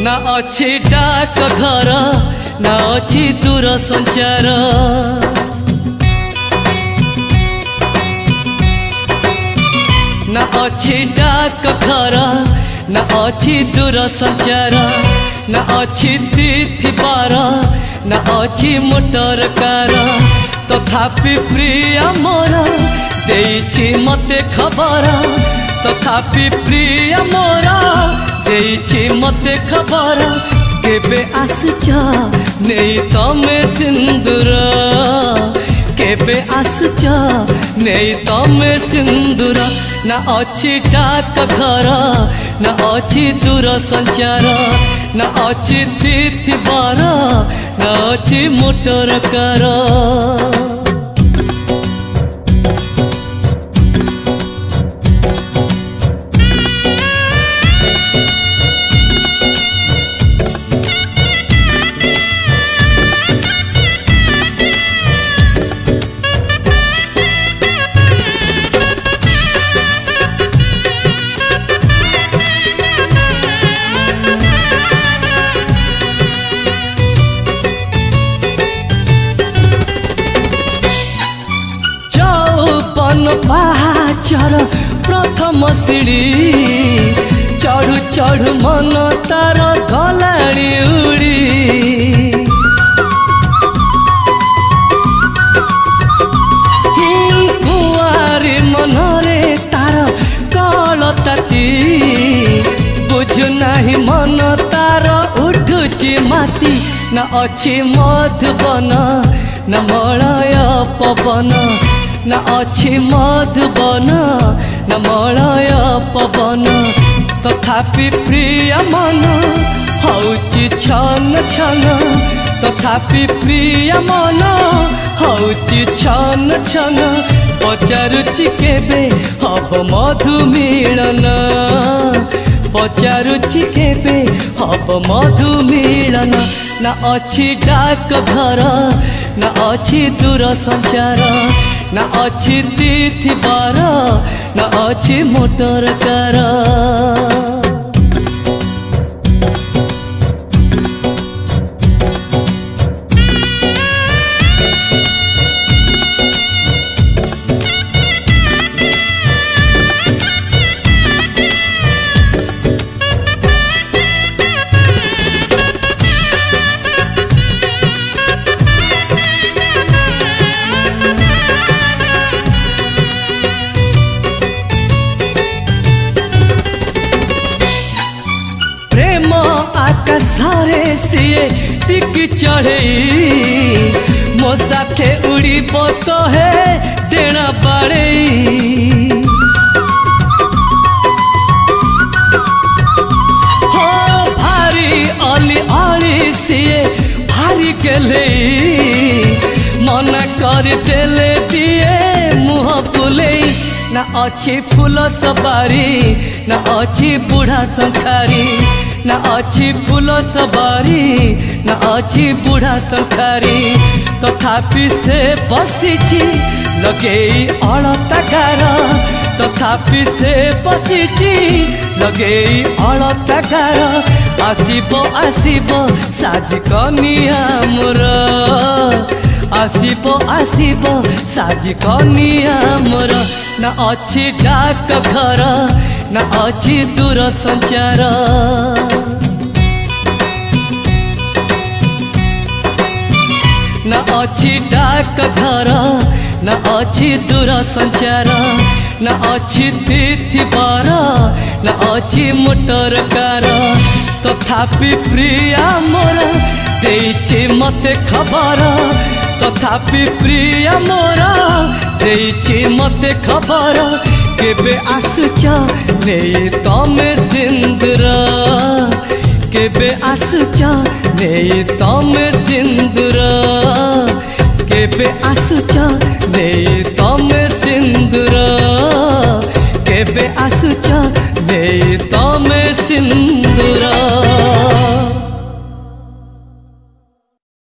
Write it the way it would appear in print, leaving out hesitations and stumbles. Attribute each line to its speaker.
Speaker 1: ना अच्छी डाक घर ना अच्छी दूर संचार ना अच्छी डाक घर ना अच्छी दूर संचार ना अच्छी तिथि बार ना अच्छी मोटर कार तथापि प्रिय मोर देइछि मते खबर तथापि प्रिय मोर देइछि मते खबर केबे आसुच नहीं तमे सिंदूर केबे आसुच नहीं तमे सिंदूर ना अच्छी डाक घर ना अच्छी दूर संचार ना अच्छी तिथि बार ना अच्छी मोटर कार पाचर प्रथम सीढ़ी चढ़ु चढ़ु मन तार गलाड़ी उड़ी कुआरी मनरे तार कल ताती बुझु नाही मन तार उठुची माती ना अच्छी मधुबन ना मलय पवन ना अच्छी मधुबन ना मलय पवन तथापि प्रिय मन हौची छन छन तथापि प्रिय मन हौची छन छन पचारुची केबे हब मधु मिलन पचारुची केबे हब मधु मिलन ना अच्छी डाक घर ना अच्छी दूर संचार ना अच्छी तिथि बार ना अच्छी मोटर कार आकाशरे सीए टिकी चढ़े मो साथे उड़ीब तो है डेणा बाड़े हो भारी अली अली सीए भारी गेले मना कर देले दिए मुह फुले ना अच्छी फूल सवारी ना अच्छी बूढ़ा संखारी ना अच्छी फूल सवारी ना अच्छी बूढ़ा संखारी तथापि से बसीची लगे अलता गार तथापि से बसीची लगे अलता गार आसीब आसीब साज कनिया मोर आसीब आसीब साज कनिया मोर ना अच्छी डाक घर ना अच्छी दूर संचार ना अच्छी डाक घर ना अच्छी दूर संचार ना अच्छी तिथि बार ना अच्छी मोटर कार तथापि प्रिया मोर देइछि मते खबर तथापि प्रिया मोर देइछि मते खबर केबे आसुच नहीं तमे सिंदूर केबे आसुच नहीं तमे सिंदूर केबे आसुच नहीं तमे सिंदूर केबे आसुच नहीं तमे सिंदूर।